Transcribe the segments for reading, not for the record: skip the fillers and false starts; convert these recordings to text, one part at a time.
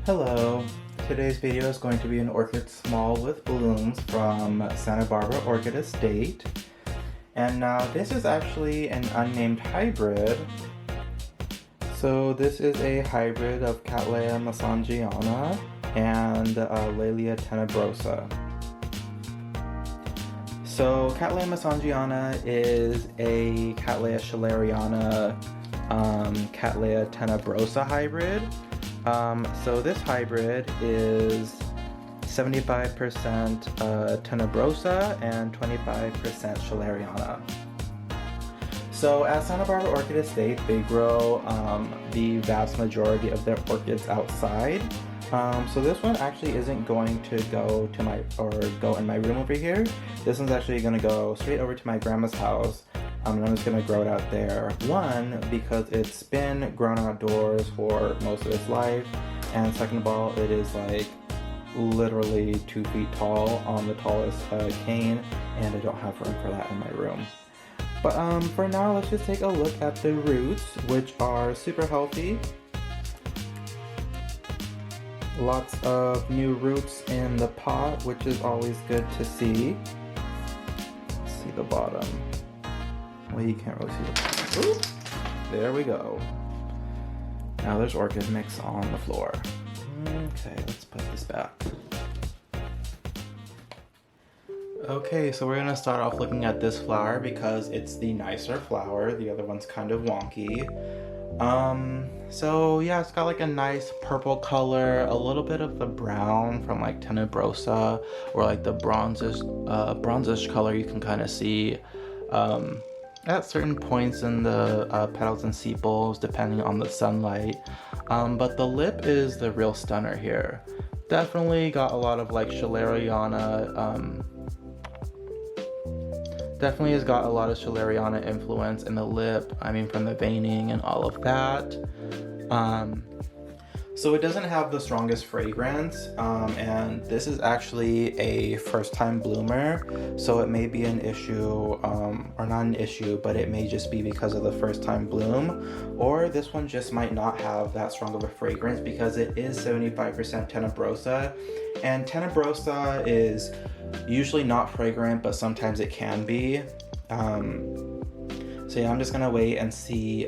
Hello, today's video is going to be an Orchid Smaul with blooms from Santa Barbara Orchid Estate. And now this is actually an unnamed hybrid. So this is a hybrid of Cattleya mesangiana and Laelia tenebrosa. So Cattleya mesangiana is a Cattleya schilleriana, Cattleya tenebrosa hybrid. So this hybrid is 75% tenebrosa and 25% schilleriana. So at Santa Barbara Orchid Estate, they grow the vast majority of their orchids outside. So this one actually isn't going to go in my room over here. This one's actually going to go straight over to my grandma's house. And I'm just going to grow it out there. One, because it's been grown outdoors for most of its life, and second of all, it is like literally 2 feet tall on the tallest cane, and I don't have room for that in my room. But for now, let's just take a look at the roots, which are super healthy. Lots of new roots in the pot, which is always good to see. Let's see the bottom. Well, you can't really see the bottom. Ooh, there we go. Now there's orchid mix on the floor. Okay, let's put this back. Okay, so we're gonna start off looking at this flower because it's the nicer flower. The other one's kind of wonky. So yeah, it's got like a nice purple color, a little bit of the brown from like tenebrosa, or like the bronzish color you can kind of see at certain points in the petals and sepals, depending on the sunlight. But the lip is the real stunner here. Definitely got a lot of like schilleriana. Definitely has got a lot of schilleriana influence in the lip. I mean, from the veining and all of that. So it doesn't have the strongest fragrance, and this is actually a first-time bloomer, so it may be an issue, or not an issue, but it may just be because of the first-time bloom, or this one just might not have that strong of a fragrance because it is 75% tenebrosa, and tenebrosa is usually not fragrant, but sometimes it can be. So yeah, I'm just gonna wait and see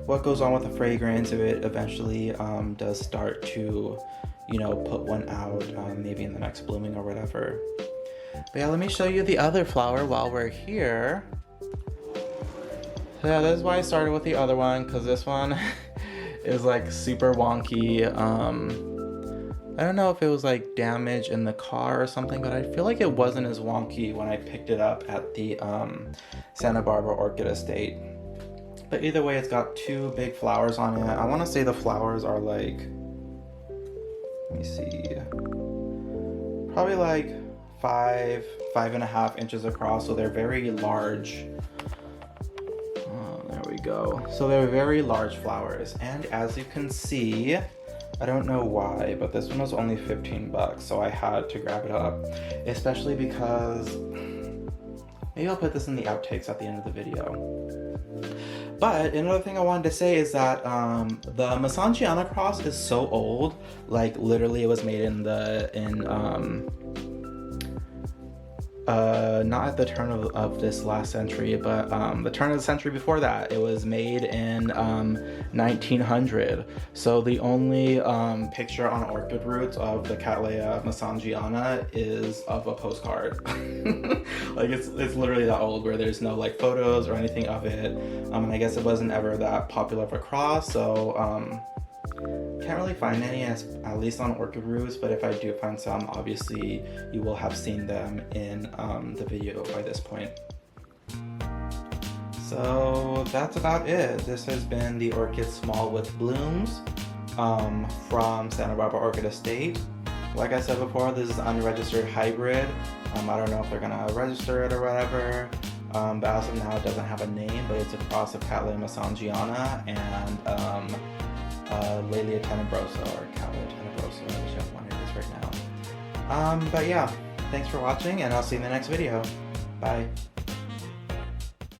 what goes on with the fragrance if it eventually does start to, you know, put one out, maybe in the next blooming or whatever. But yeah, let me show you the other flower while we're here. So yeah, this is why I started with the other one, because this one is like super wonky. I don't know if it was like damage in the car or something, but I feel like it wasn't as wonky when I picked it up at the Santa Barbara Orchid Estate. But either way, it's got 2 big flowers on it. I want to say the flowers are like, let me see, probably like 5.5 inches across, so they're very large. Oh, there we go. So they're very large flowers, and as you can see, I don't know why, but this one was only 15 bucks, so I had to grab it up, especially because maybe I'll put this in the outtakes at the end of the video. But another thing I wanted to say is that the mesangiana cross is so old, like literally it was made not at the turn of this last century, but the turn of the century before that. It was made in 1900. So the only picture on orchid roots of the Cattleya mesangiana is of a postcard. Like it's literally that old, where there's no like photos or anything of it. And I guess it wasn't ever that popular of a cross, so can't really find any, at least on orchid roots, but if I do find some, obviously you will have seen them in the video by this point. So that's about it. This has been the Orchid Smaul with blooms from Santa Barbara Orchid Estate. Like I said before, this is an unregistered hybrid. I don't know if they're gonna register it or whatever, but as of now it doesn't have a name, but it's a cross of Cattleya mesangiana and Laelia tenebrosa, or Cattleya tenebrosa, whichever one it is right now. But yeah, thanks for watching, and I'll see you in the next video. Bye.